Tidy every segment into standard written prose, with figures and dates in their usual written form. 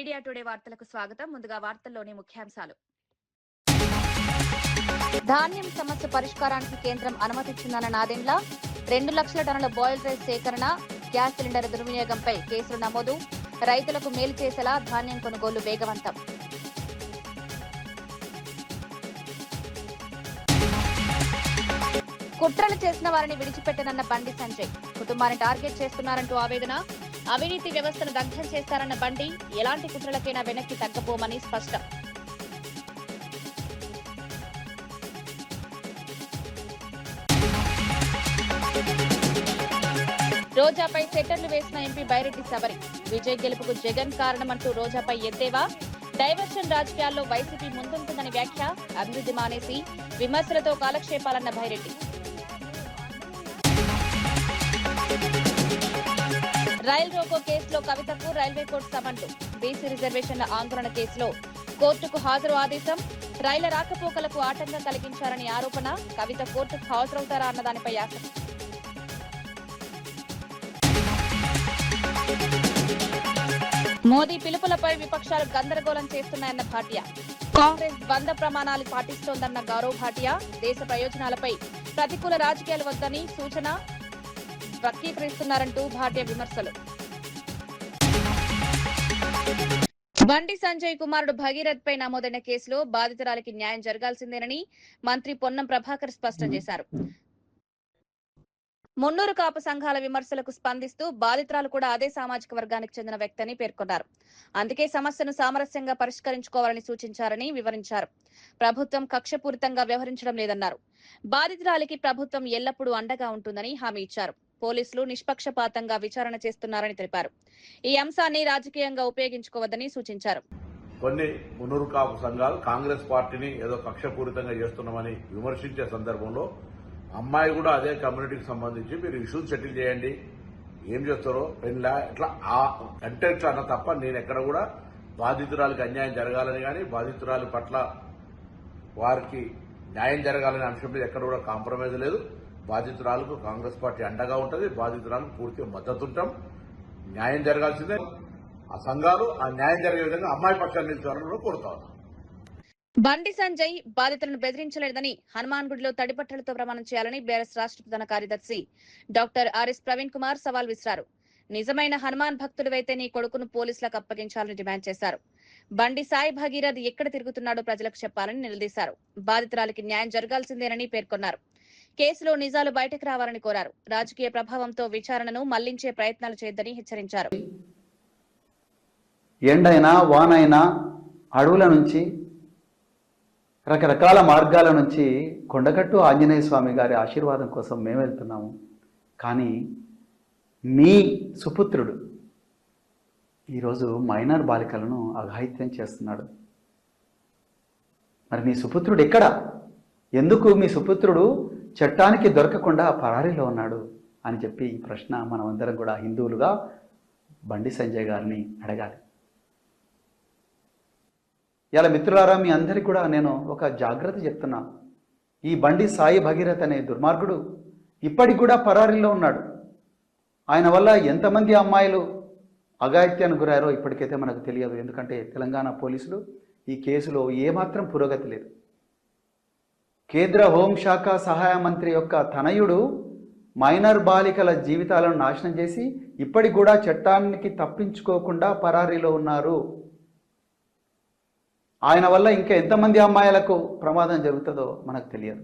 Media today వార్తలకు స్వాగతం. ముందుగా వార్తల్లోని ముఖ్యాంశాలు. ధాన్యం సమస్య పరిష్కారానికి కేంద్రం అనుమతిచ్చిందన్న నాదెండ్ల, 2 లక్షల టన్నుల బాయిల్డ్ రైస్ సేకరణ, గ్యాస్ సిలిండర్ దుర్వినియోగంపై కేసులు నమోదు, రైతులకు మేలు చేసేలా ధాన్యం కొనుగోలు వేగవంతం. కుట్రలు చేసిన వారిని విడిచిపెట్టనన్న బండి సంజయ్, కుటుంబాన్ని టార్గెట్ చేస్తున్నారంటూ ఆవేదన, అవినీతి వ్యవస్థను దగ్ధం చేస్తారన్న బండి, ఎలాంటి కుట్రలకైనా వెనక్కి తగ్గబోమని స్పష్టం. రోజాపై సెటర్లు వేసిన ఎంపీ బైరెడ్డి సబరి, విజయ్ గెలుపుకు జగన్ కారణమంటూ రోజాపై ఎద్దేవా, డైవర్షన్ రాజకీయాల్లో వైసీపీ ముందుంటుందని వ్యాఖ్య, అభివృద్ధి మానేసి విమర్శలతో కాలక్షేపాలన్న బైరెడ్డి. రైల్ రోకో కేసులో కవితకు రైల్వే కోర్టు సమన్లు, బీసీ రిజర్వేషన్ల ఆందోళన కేసులో కోర్టుకు హాజరు ఆదేశం, రైళ్ల రాకపోకలకు ఆటంకం కలిగించారని ఆరోపణ, కవిత కోర్టుకు హాజరవుతారా అన్నదానిపై ఆసక్తి. మోదీ పిలుపులపై విపక్షాలు గందరగోళం చేస్తున్నాయన్న భాటియా, కాంగ్రెస్ బంద ప్రమాణాలు పాటిస్తోందన్న గౌరవ్ భాటియా, దేశ ప్రయోజనాలపై ప్రతికూల రాజకీయాలు వద్దని సూచన, వక్రీకరిస్తున్నారంటూ భాటియా విమర్శలు. బండి సంజయ్ కుమారుడు భగీరథ్ పై నమోదైన కేసులో బాధితురాలికి న్యాయం జరగాల్సిందేనని మంత్రి పొన్నం ప్రభాకర్ స్పష్టం చేశారు. మున్నూరు కాపు సంఘాల విమర్శలకు స్పందిస్తూ బాధితురాలు కూడా అదే సామాజిక వర్గానికి చెందిన వ్యక్తి అని పేర్కొన్నారు. అందుకే సమస్యను సామరస్యంగా పరిష్కరించుకోవాలని సూచించారని వివరించారు. ప్రభుత్వం కక్షపూరితంగా వ్యవహరించడం లేదన్నారు. బాధితురాలికి ప్రభుత్వం ఎల్లప్పుడూ అండగా ఉంటుందని హామీ ఇచ్చారు. పోలీసులు నిష్పక్షపాతంగా విచారణ చేస్తున్నారని తెలిపారు. ఈ అంశాన్ని రాజకీయంగా ఉపయోగించుకోవద్దని సూచించారు. కొన్ని మున్నూరు కాపు సంఘాలు కాంగ్రెస్ పార్టీని ఏదో కక్షపూరితంగా చేస్తున్నామని విమర్శించే సందర్భంలో అమ్మాయి కూడా అదే కమ్యూనిటీకి సంబంధించి మీరు ఇష్యూస్ సెటిల్ చేయండి, ఏం చేస్తారో పెళ్ళ ఇట్లా ఆ కంటెంట్ అన్న తప్ప నేను ఎక్కడ కూడా బాధితురాలికి అన్యాయం జరగాలని కానీ బాధితురాలి పట్ల వారికి న్యాయం జరగాలనే అంశం మీద ఎక్కడ కూడా కాంప్రమైజ్ లేదు. బాధితురాలకు కాంగ్రెస్ పార్టీ అండగా ఉంటుంది, బాధితురాలకు పూర్తిగా మద్దతు ఉంటాం. న్యాయం జరగాల్సిందే. ఆ సంఘాలు ఆ న్యాయం జరిగే విధంగా అమ్మాయి పక్షాన్ని నిలిచారని కూడా కోరుతా ఉన్నాం. బండి సంజయ్ బాధితులను బెదిరించలేదని హనుమాన్ గుడిలో తడిపట్టలతో ప్రమాణం చేయాలని బీఆర్ఎస్ రాష్ట్ర ప్రధాన కార్యదర్శి డాక్టర్ ఆర్ఎస్ ప్రవీణ్ కుమార్ సవాల్ విసిరారు. నిజమైన హనుమాన్ భక్తుడివైతే నీ కొడుకును పోలీసులకు అప్పగించాలని డిమాండ్ చేశారు. బండి సాయి భగీరథ్ ఎక్కడ తిరుగుతున్నాడో ప్రజలకు చెప్పాలని నిలదీశారు. బాధితురాలికి న్యాయం జరగాల్సిందేనని పేర్కొన్నారు. కేసులో నిజాలు బయటకు రావాలని కోరారు. రాజకీయ ప్రభావంతో విచారణను మళ్లించే ప్రయత్నాలు చేయొద్దని హెచ్చరించారు. ఎండైనా వానైనా అడవుల నుంచి రకరకాల మార్గాల నుంచి కొండగట్టు ఆంజనేయ స్వామి గారి ఆశీర్వాదం కోసం మేము వెళ్తున్నాము. కానీ మీ సుపుత్రుడు ఈరోజు మైనర్ బాలికలను అఘాయిత్యం చేస్తున్నాడు. మరి మీ సుపుత్రుడు ఎక్కడ? ఎందుకు మీ సుపుత్రుడు చట్టానికి దొరకకుండా పరారీలో ఉన్నాడు అని చెప్పి ఈ ప్రశ్న మనమందరం కూడా హిందువులుగా బండి సంజయ్ గారిని అడగాలి. ఇలా మిత్రులారా, మీ అందరికీ కూడా నేను ఒక జాగ్రత్త చెప్తున్నా. ఈ బండి సాయి భగీరథ్ అనే దుర్మార్గుడు ఇప్పటికి కూడా పరారీలో ఉన్నాడు. ఆయన వల్ల ఎంతమంది అమ్మాయిలు అఘాయిత్యానికి గురారో ఇప్పటికైతే మనకు తెలియదు. ఎందుకంటే తెలంగాణ పోలీసులు ఈ కేసులో ఏమాత్రం పురోగతి లేదు. కేంద్ర హోంశాఖ సహాయ మంత్రి యొక్క తనయుడు మైనర్ బాలికల జీవితాలను నాశనం చేసి ఇప్పటికి కూడా చట్టానికి తప్పించుకోకుండా పరారీలో ఉన్నారు. ఆయన వల్ల ఇంకా ఎంతమంది అమ్మాయిలకు ప్రమాదం జరుగుతుందో మనకు తెలియదు.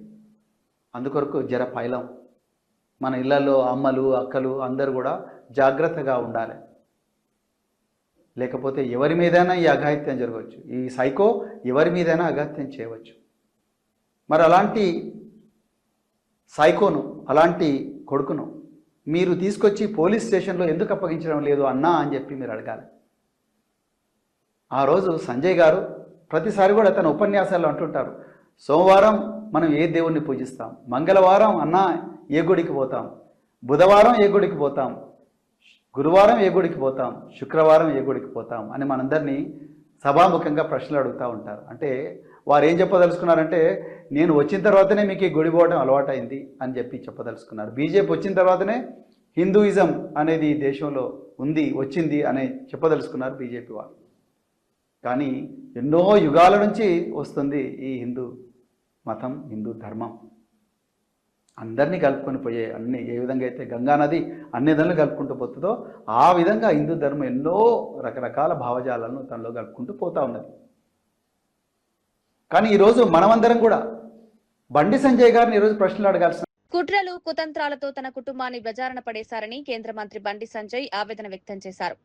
అందుకొరకు జర పైలం మన ఇళ్లలో అమ్మలు అక్కలు అందరూ కూడా జాగ్రత్తగా ఉండాలి. లేకపోతే ఎవరి మీదైనా ఈ అఘాయిత్యం జరగవచ్చు. ఈ సైకో ఎవరి మీదైనా అఘాయిత్యం చేయవచ్చు. మరి అలాంటి సైకోను, అలాంటి కొడుకును మీరు తీసుకొచ్చి పోలీస్ స్టేషన్లో ఎందుకు అప్పగించడం లేదు అన్నా అని చెప్పి మీరు అడగాలి. ఆ రోజు సంజయ్ గారు ప్రతిసారి కూడా తన ఉపన్యాసాల్లో అంటుంటారు, సోమవారం మనం ఏ దేవుణ్ణి పూజిస్తాం, మంగళవారం అన్నా ఏ గుడికి పోతాం, బుధవారం ఏ గుడికి పోతాం, గురువారం ఏ గుడికి పోతాం, శుక్రవారం ఏ గుడికి పోతాం అని మనందరినీ సభాముఖంగా ప్రశ్నలు అడుగుతూ ఉంటారు. అంటే వారు ఏం చెప్పదలుచుకున్నారంటే, నేను వచ్చిన తర్వాతనే మీకు ఈ గుడి పోవడం అలవాటైంది అని చెప్పి చెప్పదలుచుకున్నారు. బీజేపీ వచ్చిన తర్వాతనే హిందూయిజం అనేది దేశంలో ఉంది, వచ్చింది అని చెప్పదలుచుకున్నారు బీజేపీ వాళ్ళు. కానీ ఎన్నో యుగాల నుంచి వస్తుంది ఈ హిందూ మతం, హిందూ ధర్మం. అందరినీ కలుపుకొని పోయే ఏ విధంగా అయితే గంగానది అన్ని నదులను కలుపుకుంటూ పోతుందో ఆ విధంగా హిందూ ధర్మం ఎన్నో రకరకాల భావజాలను తనలో కలుపుకుంటూ పోతా ఉన్నది. కానీ ఈరోజు మనమందరం కూడా బండి సంజయ్ గారిని ఈరోజు ప్రశ్నలు అడగాల్సిన కుట్రలు కుతంత్రాలతో తన కుటుంబాన్ని బజారున పడేశారని కేంద్ర మంత్రి బండి సంజయ్ ఆవేదన వ్యక్తం చేశారు.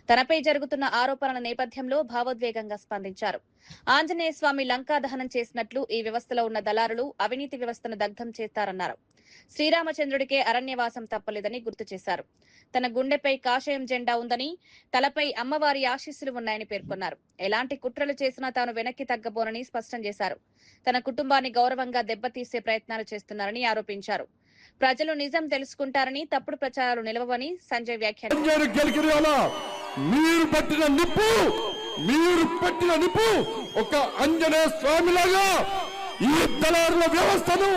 తనపై జరుగుతున్న ఆరోపణల నేపథ్యంలో భావోద్వేగంగా స్పందించారు. ఆంజనేయ స్వామి లంకా దహనం చేసినట్లు ఈ వ్యవస్థలో ఉన్న దళారులు అవినీతి వ్యవస్థను దగ్ధం చేస్తారన్నారు. శ్రీరామచంద్రుడికే అరణ్యవాసం తప్పలేదని గుర్తు చేశారు. తన గుండెపై కాషాయం జెండా ఉందని, తలపై అమ్మవారి ఆశీస్సులు ఉన్నాయని పేర్కొన్నారు. ఎలాంటి కుట్రలు చేసినా తాను వెనక్కి తగ్గబోనని స్పష్టం చేశారు. తన కుటుంబాన్ని గౌరవంగా దెబ్బతీసే ప్రయత్నాలు చేస్తున్నారని ఆరోపించారు. ప్రజలు నిజం తెలుసుకుంటారని, తప్పుడు ప్రచారాలు నిలవవని సంజయ్ వ్యాఖ్యానించారు. మీరు పెట్టిన నిప్పు ఒక ఆంజనేయ స్వామిలాగా ఈ దళారుల వ్యవస్థను,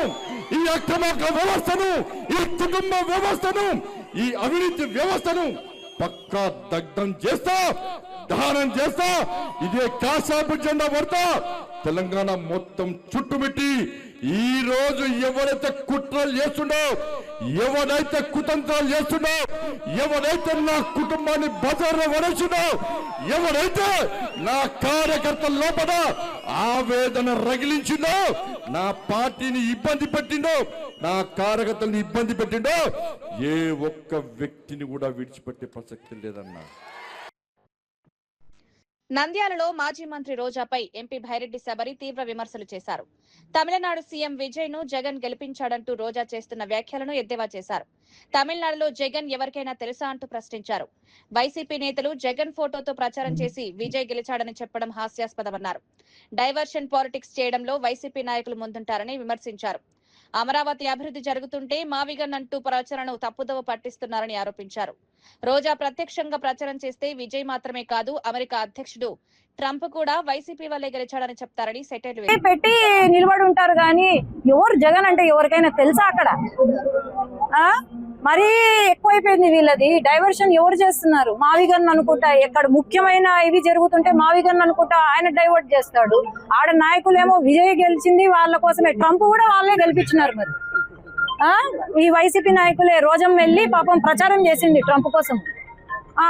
ఈ అక్రమార్ల వ్యవస్థను, ఈ కుటుంబ వ్యవస్థను, ఈ అవినీతి వ్యవస్థను పక్కా దగ్ధం చేస్తా, దహనం చేస్తా. ఇదే కాషాయపు జెండా పడతా తెలంగాణ మొత్తం చుట్టుముట్టి ఈ రోజు ఎవరైతే కుట్రలు చేస్తుండో, ఎవరైతే కుతంత్రాలు చేస్తుండో, ఎవరైతే నా కుటుంబాన్ని బజార్లో వడేసిండో, ఎవరైతే నా కార్యకర్తల లోపల ఆవేదన రగిలించిండో, నా పార్టీని ఇబ్బంది పెట్టిండో, నా కార్యకర్తలను ఇబ్బంది పెట్టిండో, ఏ ఒక్క వ్యక్తిని కూడా విడిచిపెట్టే ప్రసక్తి లేదన్నా. నంద్యాలలో మాజీ మంత్రి రోజాపై ఎంపీ భైరెడ్డి శబరి తీవ్ర విమర్శలు చేశారు. తమిళనాడు సీఎం విజయ్ ను జగన్ గెలిపించాడంటూ రోజా చేస్తున్న వ్యాఖ్యలను ఎద్దేవా చేశారు. తమిళనాడులో జగన్ ఎవరికైనా తెలుసా అంటూ ప్రశ్నించారు. వైసీపీ నేతలు జగన్ ఫోటోతో ప్రచారం చేసి విజయ్ గెలిచాడని చెప్పడం హాస్యాస్పదమన్నారు. డైవర్షన్ పాలిటిక్స్ చేయడంలో వైసీపీ నాయకులు ముందుంటారని విమర్శించారు. అమరావతి అభివృద్ధి జరుగుతుంటే మావిగన్ అంటూ ప్రచారణను తప్పుదోవ పట్టిస్తున్నారని ఆరోపించారు. రోజా ప్రత్యక్షంగా ప్రచారం చేస్తే విజయ్ మాత్రమే కాదు, అమెరికా అధ్యక్షుడు ట్రంప్ కూడా వైసీపీ వల్లే గెలిచాడని చెప్తారని సెటైర్లు పెట్టి నిలబడి ఉంటారు. కానీ ఎవరు జగన్ అంటే ఎవరికైనా తెలుసా? అక్కడ మరీ ఎక్కువైపోయింది వీళ్ళది. డైవర్షన్ ఎవరు చేస్తున్నారు? మావిగన్ అనుకుంటా, ఎక్కడ ముఖ్యమైన ఇవి జరుగుతుంటే మావిగన్ అనుకుంటా ఆయన డైవర్ట్ చేస్తాడు. ఆడ నాయకులేమో విజయ్ గెలిచింది వాళ్ళ కోసమే, ట్రంప్ కూడా వాళ్ళే గెలిపించినారు. మరి ఈ వైసీపీ నాయకులే రోజం వెళ్ళి పాపం ప్రచారం చేసింది ట్రంప్ కోసం,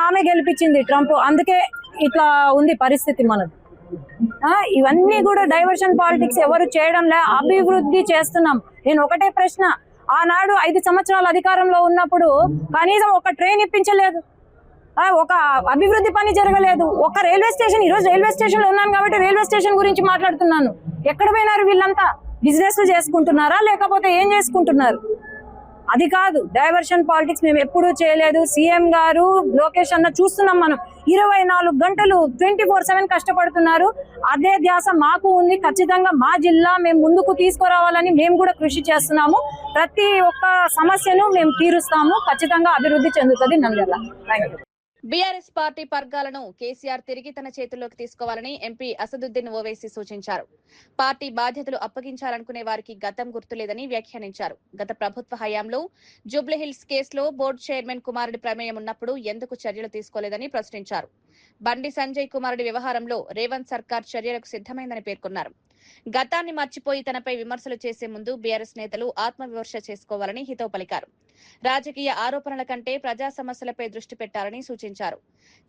ఆమె గెలిపించింది ట్రంప్. అందుకే ఇట్లా ఉంది పరిస్థితి మనది. ఇవన్నీ కూడా డైవర్షన్ పాలిటిక్స్ ఎవరు చేయడంలే, అభివృద్ధి చేస్తున్నాం. నేను ఒకటే ప్రశ్న, ఆనాడు 5 సంవత్సరాలు అధికారంలో ఉన్నప్పుడు కనీసం ఒక ట్రైన్ ఇప్పించలేదు, ఒక అభివృద్ధి పని జరగలేదు, ఒక రైల్వే స్టేషన్. ఈరోజు రైల్వే స్టేషన్ లో ఉన్నాను కాబట్టి రైల్వే స్టేషన్ గురించి మాట్లాడుతున్నాను. ఎక్కడ పోయినారు వీళ్ళంతా? బిజినెస్ చేసుకుంటున్నారా లేకపోతే ఏం చేసుకుంటున్నారు? అది కాదు డైవర్షన్ పాలిటిక్స్ మేము ఎప్పుడూ చేయలేదు. సీఎం గారు లోకేష్ అన్న చూస్తున్నాం, మనం 24 గంటలు 24/7 కష్టపడుతున్నారు. అదే ధ్యాస మాకు ఉంది. ఖచ్చితంగా మా జిల్లా మేము ముందుకు తీసుకురావాలని మేము కూడా కృషి చేస్తున్నాము. ప్రతి ఒక్క సమస్యను మేము తీరుస్తాము. ఖచ్చితంగా అభివృద్ధి చెందుతుంది Nandyal. Thank you. BRS party పర్గాలను కేసీఆర్ తిరిగి తన చేతుల్లోకి తీసుకోవాలని ఎంపీ అసదుద్దీన్ ఓవైసీ సూచించారు. పార్టీ బాధ్యతలు అప్పగించాలనుకునే వారికి గతం గుర్తులేదని వ్యాఖ్యానించారు. గత ప్రభుత్వ హయాంలో జూబ్లీహిల్స్ కేసులో బోర్డు చైర్మన్ కుమారుడి ప్రమేయం ఉన్నప్పుడు ఎందుకు చర్యలు తీసుకోలేదని ప్రశ్నించారు. బండి సంజయ్ కుమారుడి వ్యవహారంలో రేవంత్ సర్కార్ చర్యలకు సిద్ధమైందని పేర్కొన్నారు. గతాన్ని మర్చిపోయి తనపై విమర్శలు చేసే ముందు బీఆర్ఎస్ నేతలు ఆత్మవిమర్శ చేసుకోవాలని హితవు పలికారు. రాజకీయ ఆరోపణల కంటే ప్రజా సమస్యలపై దృష్టి పెట్టాలని సూచించారు.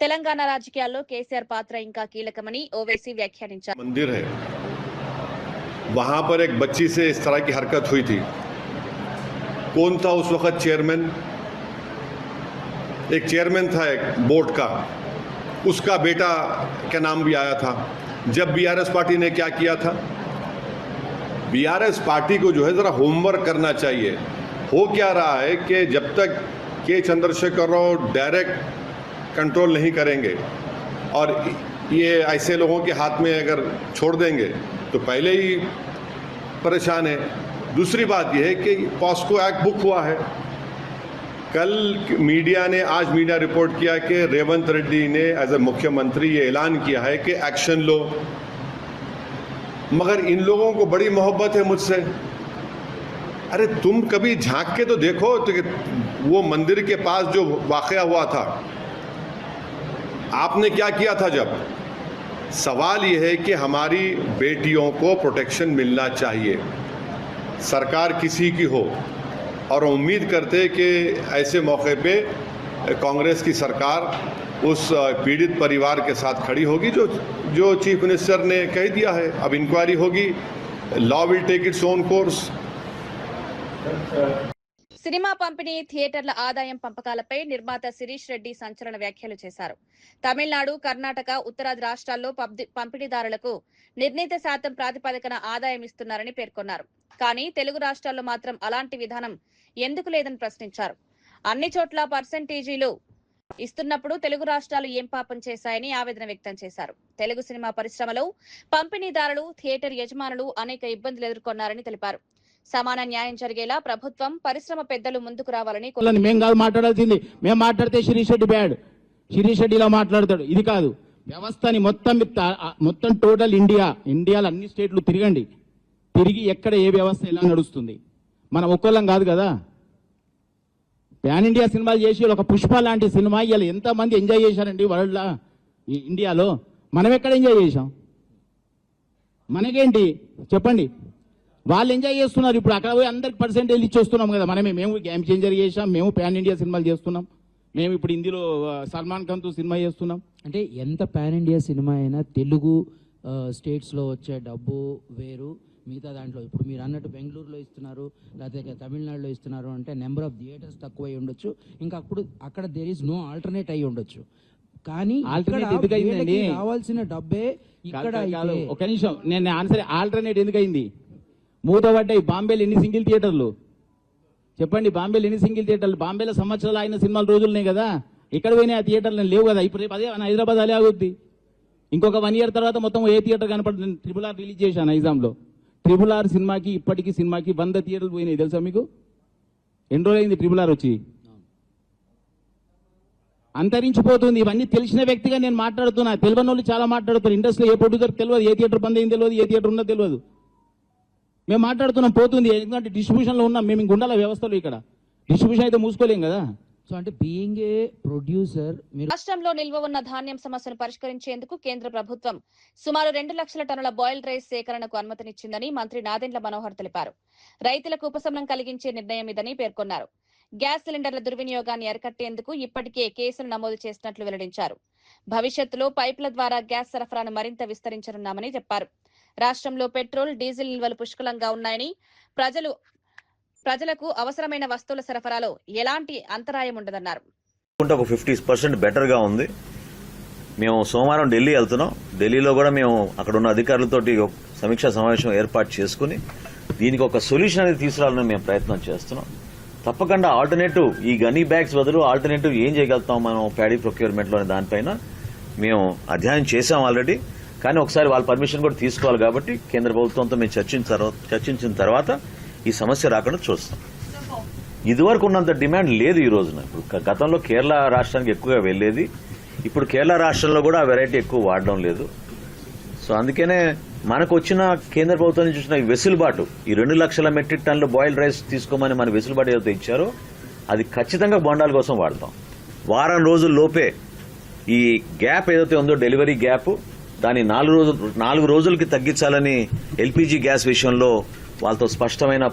తెలంగాణ రాజకీయాల్లో కేసీఆర్ పాత్ర ఇంకా కీలకమని ఓవైసీ వ్యాఖ్యానించారు. मंदिर है, वहां पर एक बच्ची से इस तरह की हरकत हुई थी. कौन था उस वक्त चेयरमैन? एक चेयरमैन था एक बोर्ड का, उसका बेटा का नाम भी आया था. जब बीआरएस पार्टी ने क्या किया था, बीआरएस पार्टी को जो है जरा होमवर्क करना चाहिए. हो क्या रहा है कि जब तक के चंद्रशेखर राव डायरेक्ट कंट्रोल नहीं करेंगे और ये ऐसे लोगों के हाथ में अगर छोड़ देंगे तो पहले ही परेशान है. दूसरी बात यह है कि पॉस्को एक्ट बुक हुआ है. कल मीडिया ने, आज मीडिया रिपोर्ट किया कि रेवंत रेड्डी ने एज ए मुख्यमंत्री ये ऐलान किया है कि एक्शन लो. मगर इन लोगों को बड़ी मोहब्बत है मुझसे. अरे तुम कभी झांक के तो देखो तो वो मंदिर के पास जो वाकया हुआ था, आपने क्या किया था? जब सवाल ये है कि हमारी बेटियों को प्रोटेक्शन मिलना चाहिए, सरकार किसी की हो, और उम्मीद करते हैं कि ऐसे मौके पे कांग्रेस की सरकार उस पीड़ित परिवार के साथ खड़ी होगी जो चीफ मिनिस्टर ने कह दिया है। अब इंक्वायरी होगी, law will take its own course. Cinema పంపిణీ థియేటర్ల ఆదాయం పంపకాలపై నిర్మాత శిరీష్ రెడ్డి సంచలన వ్యాఖ్యలు చేశారు. తమిళనాడు, కర్ణాటక, ఉత్తరాది రాష్ట్రాల్లో పంపిణీదారులకు నిర్ణీత శాతం ప్రాతిపదికన ఆదాయం ఇస్తున్నారని పేర్కొన్నారు. కానీ తెలుగు రాష్ట్రాల్లో మాత్రం అలాంటి విధానం ఎందుకు లేదని ప్రశ్నించారు. అన్ని చోట్ల పర్సెంటేజీలు ఇస్తున్నప్పుడు తెలుగు రాష్ట్రాలు ఏం పాపం చేశాయని ఆవేదన వ్యక్తం చేశారు. తెలుగు సినిమా పరిశ్రమలో పంపిణీదారులు, థియేటర్ యజమానులు అనేక ఇబ్బందులు ఎదుర్కొన్నారని తెలిపారు. సమాన న్యాయం జరిగేలా ప్రభుత్వం, పరిశ్రమ పెద్దలు ముందుకు రావాలని మేము కాదు మాట్లాడాల్సింది. మేము మాట్లాడితే శిరీష్ రెడ్డి బ్యాడ్, శిరీష్ రెడ్డి ఇలా మాట్లాడతాడు. ఇది కాదు, వ్యవస్థని మొత్తం టోటల్ ఇండియాలో అన్ని స్టేట్లు తిరిగి ఎక్కడ ఏ వ్యవస్థ ఎలా నడుస్తుంది. మనం ఒక్కొల్లం కాదు కదా. పాన్ ఇండియా సినిమాలు చేసి ఒక పుష్ప లాంటి సినిమా ఇలా ఎంతమంది ఎంజాయ్ చేశారండి వరల్డ్లో, ఇండియాలో. మనం ఎక్కడ ఎంజాయ్ చేశాం? మనకేంటి చెప్పండి? వాళ్ళు ఎంజాయ్ చేస్తున్నారు. ఇప్పుడు అక్కడ పోయి అందరికి పర్సెంటేజ్ ఇచ్చి వస్తున్నాం కదా. మేము గేమ్ చేంజర్ చేసాం, మేము పాన్ ఇండియా సినిమాలు చేస్తున్నాం, మేము ఇప్పుడు హిందీలో సల్మాన్ ఖాన్తో సినిమా చేస్తున్నాం. అంటే ఎంత పాన్ ఇండియా సినిమా అయినా తెలుగు స్టేట్స్లో వచ్చే డబ్బు వేరు, మిగతా దాంట్లో ఇప్పుడు మీరు అన్నట్టు బెంగళూరులో ఇస్తున్నారు, లేకపోతే తమిళనాడులో ఇస్తున్నారు అంటే నెంబర్ ఆఫ్ థియేటర్స్ తక్కువ అయి ఉండొచ్చు. ఇంకా అక్కడ దేర్ ఈస్ నో ఆల్టర్నేట్ అయి ఉండొచ్చు. కానీ రావాల్సిన డబ్బే ఇక్కడ. ఒక నిమిషం, నేను ఆన్సర్. ఆల్టర్నేట్ ఎందుకయింది? మూతపడ్డాయి. బాంబేలో ఎన్ని సింగిల్ థియేటర్లు చెప్పండి? బాంబేలో ఎన్ని సింగిల్ థియేటర్లు? బాంబేలో సంవత్సరాలు అయిన సినిమాల రోజులున్నాయి కదా. ఇక్కడ పోయినా ఆ థియేటర్లు లేవు కదా. ఇప్పుడు రేపు అదే హైదరాబాద్ అలే ఆగుద్ది. ఇంకొక 1 year తర్వాత మొత్తం ఏ థియేటర్ కనపడుతుంది? RRR రిలీజ్ చేశాను నైజాంలో. RRR సినిమాకి ఇప్పటికీ సినిమాకి 100 థియేటర్లు పోయినాయి తెలుసా మీకు? ఎన్ని రోజులైంది RRR వచ్చి? అంతరించిపోతుంది. ఇవన్నీ తెలిసిన వ్యక్తిగా నేను మాట్లాడుతున్నా. తెలియని వాళ్ళు చాలా మాట్లాడుతున్నారు. ఇండస్ట్రీలో ఏ ప్రొడ్యూసర్ తెలియదు, ఏ థియేటర్ బంద్ అయింది తెలియదు, ఏ థియేటర్ ఉన్నదో తెలియదు. మేము మాట్లాడుతున్నాం, పోతుంది. ఎందుకంటే డిస్ట్రిబ్యూషన్లో ఉన్నాం మేము. ఇంక ఉండాల వ్యవస్థలో. ఇక్కడ డిస్ట్రిబ్యూషన్ అయితే మూసుకోలేం కదా. సో అంటే బీయింగ్ ఏ ప్రొడ్యూసర్, రాష్ట్రంలో నిల్వ ఉన్న ధాన్యం సమస్యను పరిష్కరించేందుకు కేంద్ర ప్రభుత్వం సుమారు 2 లక్షల టన్నుల బాయిల్డ్ రైస్ సేకరణకు అనుమతినిచ్చిందని మంత్రి నాదెండ్ల మనోహర్ తెలిపారు. రైతులకు ఉపశమనం కలిగించే నిర్ణయం ఇదని పేర్కొన్నారు. గ్యాస్ సిలిండర్ల దుర్వినియోగాన్ని అరికట్టేందుకు ఇప్పటికే కేసులు నమోదు చేసినట్లు వెల్లడించారు. భవిష్యత్తులో పైపుల ద్వారా గ్యాస్ సరఫరాను మరింత విస్తరించనున్నామని చెప్పారు. రాష్ట్రంలో పెట్రోల్, డీజిల్ నిల్వలు పుష్కలంగా ఉన్నాయని, ప్రజలకు అవసరమైన వస్తువుల సరఫరాలో ఎలాంటి అంతరాయం ఉండదన్నారు. ఒక 50% బెటర్గా ఉంది. మేము సోమవారం ఢిల్లీ వెళ్తున్నాం. ఢిల్లీలో కూడా మేము అక్కడ ఉన్న అధికారులతోటి సమీక్షా సమావేశం ఏర్పాటు చేసుకుని దీనికి ఒక సొల్యూషన్ అనేది తీసుకురావాలని మేము ప్రయత్నం చేస్తున్నాం. తప్పకుండా ఆల్టర్నేటివ్, ఈ గనీ బ్యాగ్స్ బదులు ఆల్టర్నేటివ్ ఏం చేయగలుగుతాం మనం ప్యాడీ ప్రొక్యూర్మెంట్లో అనే దానిపైన మేము అధ్యయనం చేశాం ఆల్రెడీ. కానీ ఒకసారి వాళ్ళ పర్మిషన్ కూడా తీసుకోవాలి కాబట్టి కేంద్ర ప్రభుత్వంతో మేము చర్చించిన తర్వాత ఈ సమస్య రాకుండా చూస్తాం. ఇదివరకు ఉన్నంత డిమాండ్ లేదు ఈ రోజున. ఇప్పుడు గతంలో కేరళ రాష్ట్రానికి ఎక్కువగా వెళ్లేది, ఇప్పుడు కేరళ రాష్ట్రంలో కూడా ఆ వెరైటీ ఎక్కువ వాడడం లేదు. సో అందుకనే మనకు వచ్చిన కేంద్ర ప్రభుత్వం నుంచి వచ్చిన వెసులుబాటు, ఈ 2 లక్షల మెట్రిక్ టన్నుల బాయిల్డ్ రైస్ తీసుకోమని మన వెసులుబాటు ఏదైతే ఇచ్చారో అది ఖచ్చితంగా బొండాల కోసం వాడతాం. వారం రోజుల లోపే ఈ గ్యాప్ ఏదైతే ఉందో డెలివరీ గ్యాప్, దాన్ని 4 రోజులకి తగ్గించాలని ఎల్పీజీ గ్యాస్ విషయంలో వాళ్ళతో స్పష్టమైన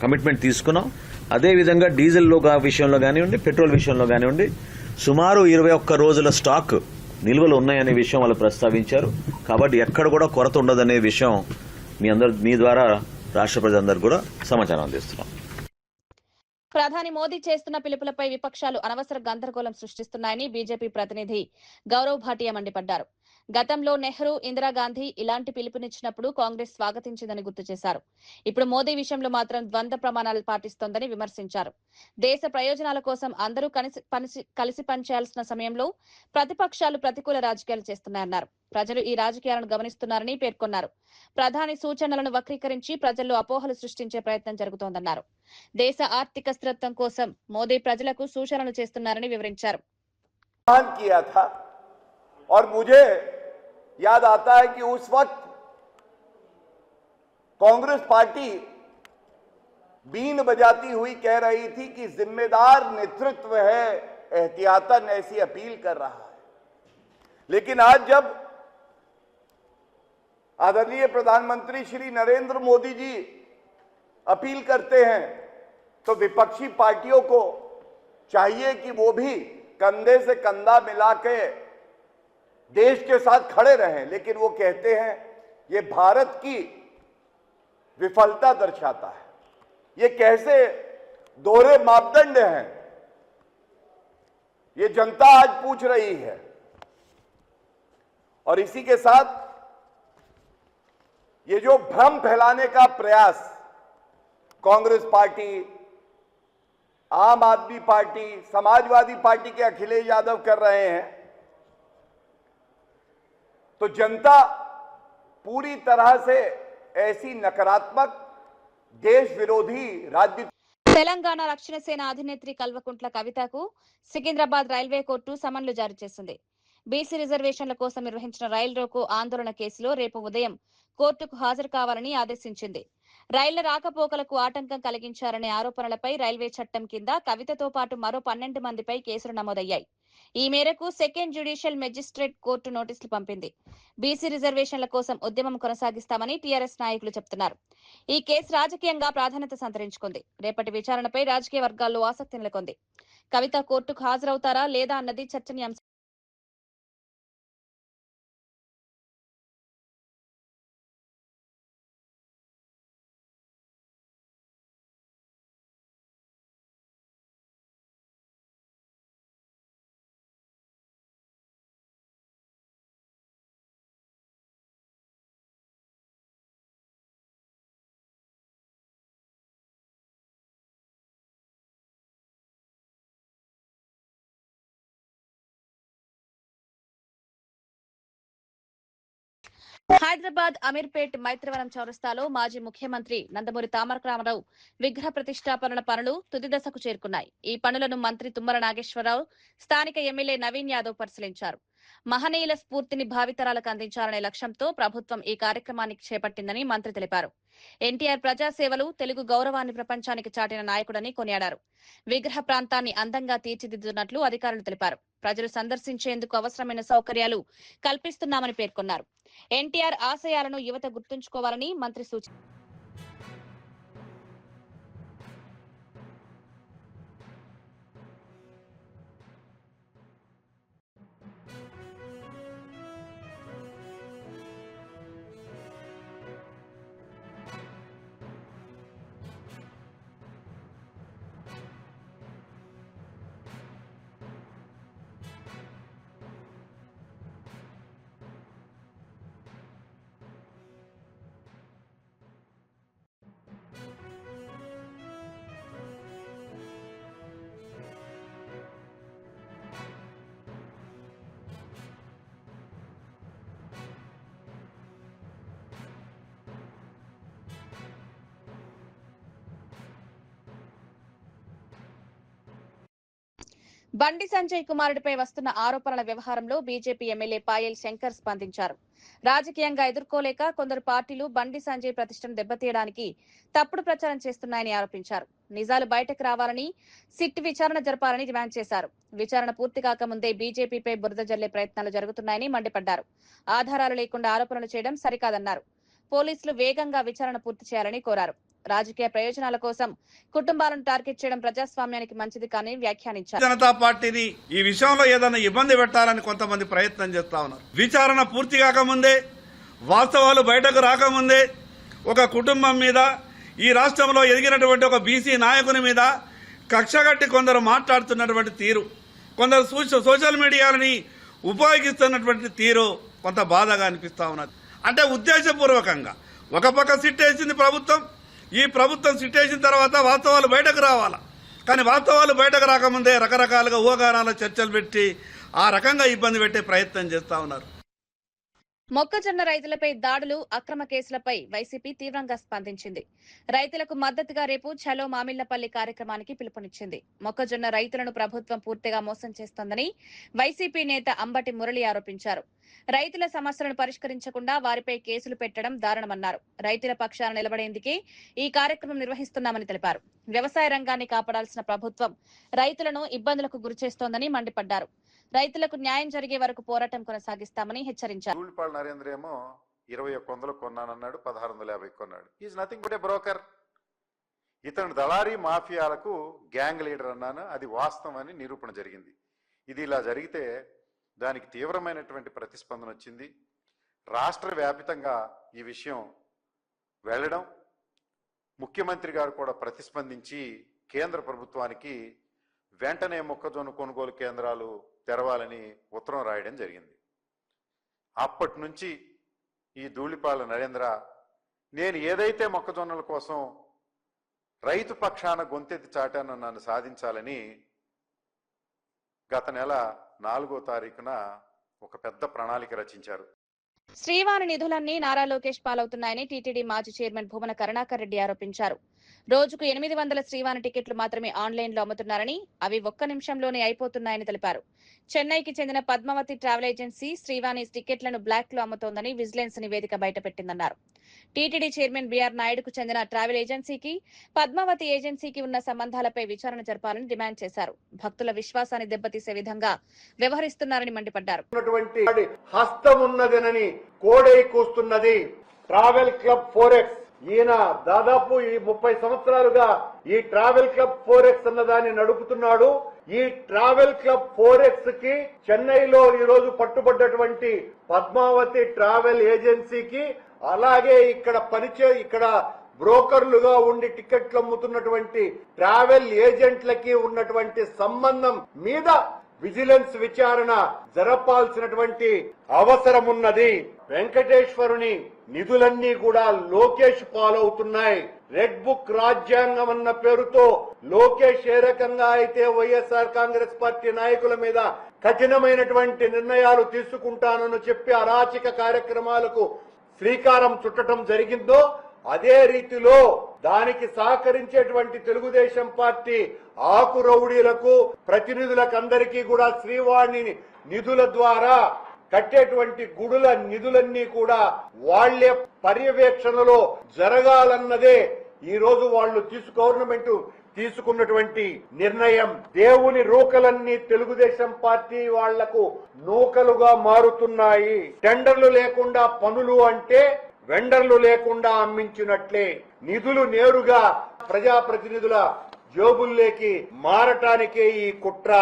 కమిట్మెంట్ తీసుకున్నాం. అదేవిధంగా డీజిల్ విషయంలో కానివ్వండి, పెట్రోల్ విషయంలో కానివ్వండి సుమారు 21 రోజుల స్టాక్ నిల్వలు ఉన్నాయనే విషయం వాళ్ళు ప్రస్తావించారు. కాబట్టి ఎక్కడ కూడా కొరత ఉండదనే విషయం మీ ద్వారా రాష్ట్ర ప్రజలందరూ కూడా సమాచారం అందిస్తున్నాం. ప్రధాని మోదీ చేస్తున్న పిలుపులపై విపక్షాలు అనవసర గందరగోళం సృష్టిస్తున్నాయని బీజేపీ ప్రతినిధి గౌరవ్ భాటియా మండిపడ్డారు. గతంలో నెహ్రూ, ఇందిరాగాంధీ ఇలాంటి పిలుపునిచ్చినప్పుడు కాంగ్రెస్ స్వాగతించిందని గుర్తు చేశారు. ఇప్పుడు మోదీ విషయంలో మాత్రం ద్వంద్వ ప్రమాణాలు పాటిస్తోందని విమర్శించారు. దేశ ప్రయోజనాల కోసం అందరూ కలిసి పనిచేయాల్సిన సమయంలో ప్రతిపక్షాలు ప్రతికూల రాజకీయాలు చేస్తున్నాయన్నారు. ప్రజలు ఈ రాజకీయాలను గమనిస్తున్నారని పేర్కొన్నారు. ప్రధాని సూచనలను వక్రీకరించి ప్రజల్లో అపోహలు సృష్టించే ప్రయత్నం జరుగుతోందన్నారు. దేశ ఆర్థిక స్థిరత్వం కోసం మోదీ ప్రజలకు సూచనలు చేస్తున్నారని వివరించారు. और मुझे याद आता है कि उस वक्त कांग्रेस पार्टी बीन बजाती हुई कह रही थी कि जिम्मेदार नेतृत्व है, एहतियातन ऐसी अपील कर रहा है. लेकिन आज जब आदरणीय प्रधानमंत्री श्री नरेंद्र मोदी जी अपील करते हैं तो विपक्षी पार्टियों को चाहिए कि वो भी कंधे से कंधा मिला के देश के साथ खड़े रहें, लेकिन वो कहते हैं ये भारत की विफलता दर्शाता है। ये कैसे दोहरे मापदंड हैं, ये जनता आज पूछ रही है। और इसी के साथ ये जो भ्रम फैलाने का प्रयास कांग्रेस पार्टी, आम आदमी पार्टी, समाजवादी पार्टी के अखिलेश यादव कर रहे हैं, तो जनता पूरी तरह से ऐसी नकारात्मक देश विरोधी राजनीति। తెలంగాణ రక్షణ సేన అధినేత్రి కల్వకుంట్ల కవితకు సికింద్రాబాద్ రైల్వే కోర్టు సమన్లు జారీ చేసింది. బీసీ రిజర్వేషన్ల కోసం నిర్వహించిన రైలు రోకో ఆందోళన కేసులో రేపు ఉదయం కోర్టుకు హాజరు కావాలని ఆదేశించింది. రైళ్ల రాకపోకలకు ఆటంకం కలిగించారనే ఆరోపణలపై రైల్వే చట్టం కింద కవితతో పాటు మరో 12 మందిపై కేసులు నమోదయ్యాయి. ఈ మేరకు సెకండ్ జ్యుడిషియల్ మెజిస్ట్రేట్ కోర్టు నోటీసులు పంపింది. బీసీ రిజర్వేషన్ల కోసం ఉద్యమం కొనసాగిస్తామని టీఆర్ఎస్ నాయకులు చెబుతున్నారు. ఈ కేసు రాజకీయంగా ప్రాధాన్యత సంతరించుకుంది. రేపటి విచారణపై రాజకీయ వర్గాల్లో ఆసక్తి నెలకొంది. కవిత కోర్టుకు హాజరవుతారా లేదా అన్నది చర్చనీయాంశం. హైదరాబాద్ అమీర్పేట్ మైత్రివనం చౌరస్తాలో మాజీ ముఖ్యమంత్రి నందమూరి తారక రామారావు విగ్రహ ప్రతిష్టాపన పనులు తుది దశకు చేరుకున్నాయి. ఈ పనులను మంత్రి తుమ్మల నాగేశ్వరరావు, స్థానిక ఎమ్మెల్యే నవీన్ యాదవ్ పరిశీలించారు. మహనీయుల స్ఫూర్తిని భావితరాలకు అందించాలనే లక్ష్యంతో ప్రభుత్వం ఈ కార్యక్రమాన్ని చేపట్టిందని మంత్రి తెలిపారు. ఎన్టీఆర్ ప్రజాసేవలు, తెలుగు గౌరవాన్ని ప్రపంచానికి చాటిన నాయకుడని కొనియాడారు. విగ్రహ ప్రాంతాన్ని అందంగా తీర్చిదిద్దుతున్నట్లు అధికారులు తెలిపారు. ప్రజలు సందర్శించేందుకు అవసరమైన సౌకర్యాలు కల్పిస్తున్నామని పేర్కొన్నారు. ఎన్టీఆర్ ఆశయాలను యువత గుర్తుంచుకోవాలని మంత్రి సూచించారు. బండి సంజయ్ కుమారుడిపై వస్తున్న ఆరోపణల వ్యవహారంలో బీజేపీ ఎమ్మెల్యే పాయల్ శంకర్ స్పందించారు. రాజకీయంగా ఎదుర్కోలేక కొందరు పార్టీలు బండి సంజయ్ ప్రతిష్టను దెబ్బతీయడానికి తప్పుడు ప్రచారం చేస్తున్నాయని ఆరోపించారు. నిజాలు బయటకు రావాలని, సిట్ విచారణ జరపాలని డిమాండ్ చేశారు. విచారణ పూర్తి కాకముందే బీజేపీపై బురద జల్లే ప్రయత్నాలు జరుగుతున్నాయని మండిపడ్డారు. ఆధారాలు లేకుండా ఆరోపణలు చేయడం సరికాదన్నారు. పోలీసులు వేగంగా విచారణ పూర్తి చేయాలని కోరారు. రాజకీయ ప్రయోజనాల కోసం కుటుంబాలను టార్గెట్ చేయడం ప్రజాస్వామ్యానికి మంచిది కాని వ్యాఖ్యానించారు. జనతా పార్టీని ఈ విషయంలో ఏదైనా ఇబ్బంది పెట్టాలని కొంతమంది ప్రయత్నం చేస్తా ఉన్నారు. విచారణ పూర్తి కాకముందే, వాస్తవాలు బయటకు రాకముందే ఒక కుటుంబం మీద, ఈ రాష్ట్రంలో ఎదిగినటువంటి ఒక బీసీ నాయకుని మీద కక్షగట్టి కొందరు మాట్లాడుతున్నటువంటి తీరు, కొందరు సోషల్ మీడియాలని ఉపయోగిస్తున్నటువంటి తీరు కొంత బాధగా అనిపిస్తా ఉన్నది. అంటే ఉద్దేశపూర్వకంగా ఒక పక్క సిట్ వేసింది ప్రభుత్వం, ఈ ప్రభుత్వం సిట్ వేసిన తర్వాత వాస్తవాలు బయటకు రావాలా, కానీ వాస్తవాలు బయటకు రాకముందే రకరకాలుగా ఊహాగానాల చర్చలు పెట్టి ఆ రకంగా ఇబ్బంది పెట్టే ప్రయత్నం చేస్తా ఉన్నారు. మొక్కజొన్న రైతులపై దాడులు, అక్రమ కేసులపై వైసీపీ తీవ్రంగా స్పందించింది. రైతులకు మద్దతుగా రేపు ఛలో మామిళ్లపల్లి కార్యక్రమానికి పిలుపునిచ్చింది. మొక్కజొన్న రైతులను ప్రభుత్వం పూర్తిగా మోసం చేస్తోందని వైసీపీ నేత అంబటి మురళి ఆరోపించారు. రైతుల సమస్యలను పరిష్కరించకుండా వారిపై కేసులు పెట్టడం దారుణమన్నారు. రైతుల పక్షాన నిలబడేందుకే ఈ కార్యక్రమం నిర్వహిస్తున్నామని తెలిపారు. వ్యవసాయ రంగాన్ని కాపాడాల్సిన ప్రభుత్వం రైతులను ఇబ్బందులకు గురిచేస్తోందని మండిపడ్డారు. రైతులకు న్యాయం జరిగే వరకు పోరాటం కొనసాగిస్తామని హెచ్చరించారు. ధూళిపాళ నరేంద్ర ఏమో 2100 కొన్నానన్నాడు, 1650 కొన్నాడు. Is nothing but A broker. ఇతను దళారీ మాఫియాలకు గ్యాంగ్ లీడర్ అన్నాను, అది వాస్తవం అని నిరూపణ జరిగింది. ఇది ఇలా జరిగితే దానికి తీవ్రమైనటువంటి ప్రతిస్పందన వచ్చింది. రాష్ట్ర వ్యాపితంగా ఈ విషయం వెళ్ళడం, ముఖ్యమంత్రి గారు కూడా ప్రతిస్పందించి కేంద్ర ప్రభుత్వానికి వెంటనే మొక్కజొన్న కొనుగోలు కేంద్రాలు తెరవాలని ఉత్తరం రాయడం జరిగింది. అప్పటి నుంచి ఈ ధూళిపాల నరేంద్ర నేను ఏదైతే మొక్కజొన్నల కోసం రైతు పక్షాన గొంతెత్తి చాటానో నన్ను సాధించాలని గత నెల 4వ తారీఖున ఒక పెద్ద ప్రణాళిక రచించారు. శ్రీవాణి నిధులన్నీ నారా లోకేష్ పాలవుతున్నాయని టీటీడీ మాజీ చైర్మన్ భువన కరుణాకర్ రెడ్డి ఆరోపించారు. రోజుకు 800 శ్రీవాణి టికెట్లు మాత్రమే ఆన్లైన్లో అమ్ముతున్నారని, అవి 1 నిమిషంలోనే అయిపోతున్నాయని తెలిపారు. చెన్నైకి చెందిన పద్మావతి ట్రావెల్ ఏజెన్సీ శ్రీవాణి టికెట్లను బ్లాక్ లో అమ్ముతోందని విజిలెన్స్ నివేదిక బయటపెట్టిందన్నారు. టీటీడీ చైర్మన్ బీఆర్ నాయుడుకు చెందిన ట్రావెల్ ఏజెన్సీకి పద్మావతి ఏజెన్సీకి ఉన్న సంబంధాలపై విచారణ జరపాలని డిమాండ్ చేశారు. భక్తుల విశ్వాసాన్ని దెబ్బతీసే విధంగా వ్యవహరిస్తున్నారని మండిపడ్డారు. హస్తం ఉన్నదనని కోడై కూస్తున్నది ట్రావెల్ క్లబ్ ఫోరెక్స్. ఈయన దాదాపు ఈ 30 సంవత్సరాలుగా ఈ ట్రావెల్ క్లబ్ ఫోరెక్స్ అన్నదాన్ని నడుపుతున్నాడు. ఈ ట్రావెల్ క్లబ్ ఫోరెక్స్ కి చెన్నైలో ఈ రోజు పట్టుబడ్డటువంటి పద్మావతి ట్రావెల్ ఏజెన్సీకి, అలాగే ఇక్కడ బ్రోకర్లుగా ఉండి టికెట్లు అమ్ముతున్నటువంటి ట్రావెల్ ఏజెంట్లకి ఉన్నటువంటి సంబంధం మీద విజిలెన్స్ విచారణ జరపాల్సినటువంటి అవసరం ఉన్నది. వెంకటేశ్వరుని నిధులన్నీ కూడా లోకేష్ పాలవుతున్నాయి. రెడ్ బుక్ రాజ్యాంగం అన్న పేరుతో లోకేష్ ఏ రకంగా అయితే వైఎస్ఆర్ కాంగ్రెస్ పార్టీ నాయకుల మీద కఠినమైనటువంటి నిర్ణయాలు తీసుకుంటానని చెప్పి అరాచక కార్యక్రమాలకు శ్రీకారం చుట్టడం జరిగిందో, అదే రీతిలో దానికి సహకరించేటువంటి తెలుగుదేశం పార్టీ ఆకు రౌడీలకు, ప్రతినిధులకు అందరికీ కూడా శ్రీవాణి నిధుల ద్వారా కట్టేటువంటి గుడుల నిధులన్నీ కూడా వాళ్లే పర్యవేక్షణలో జరగాలన్నదే ఈ రోజు వాళ్ళు గవర్నమెంట్ తీసుకున్నటువంటి నిర్ణయం. దేవుని రూకలన్నీ తెలుగుదేశం పార్టీ వాళ్లకు నూకలుగా మారుతున్నాయి. టెండర్లు లేకుండా పనులు అంటే వెండర్లు లేకుండా అమ్మించినట్లే. నిధులు నేరుగా ప్రజాప్రతినిధుల జోబుల్లోకి మారటానికే ఈ కుట్ర.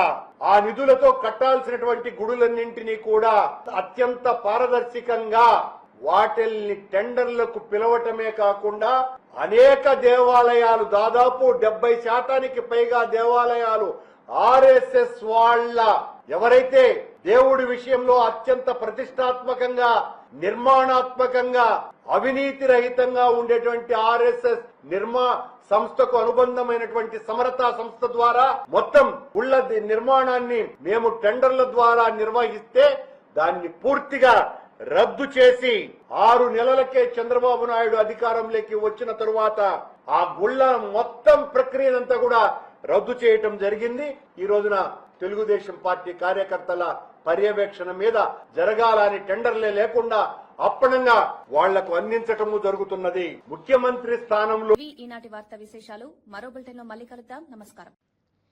ఆ నిధులతో కట్టాల్సినటువంటి గుడులన్నింటినీ కూడా అత్యంత పారదర్శకంగా వాటిల్ని టెండర్లకు పిలవటమే కాకుండా అనేక దేవాలయాలు, దాదాపు 70% పైగా దేవాలయాలు ఆర్ఎస్ఎస్ వాళ్ళ, ఎవరైతే దేవుడి విషయంలో అత్యంత ప్రతిష్టాత్మకంగా, నిర్మాణాత్మకంగా, అవినీతి రహితంగా ఉండేటువంటి ఆర్ఎస్ఎస్ సంస్థకు అనుబంధమైనటువంటి సమరతా సంస్థ ద్వారా మొత్తం ఉళ్ళ నిర్మాణాన్ని మేము టెండర్ల ద్వారా నిర్వహిస్తే దాన్ని పూర్తిగా రద్దు చేసి 6 నెలలకే చంద్రబాబు నాయుడు అధికారంలోకి వచ్చిన తరువాత ఆ గుళ్ళ మొత్తం ప్రక్రియనంతా కూడా రద్దు చేయటం జరిగింది. ఈ రోజున తెలుగుదేశం పార్టీ కార్యకర్తల పర్యవేక్షణ మీద జరగాలని టెండర్లే లేకుండా అప్పనంగా వాళ్లకు అందించటము జరుగుతున్నది. ముఖ్యమంత్రి స్థానంలో ఈనాటి వార్తా విశేషాలు మరో బులెటిన్ లో మళ్ళీ కలుద్దాం. నమస్కారం.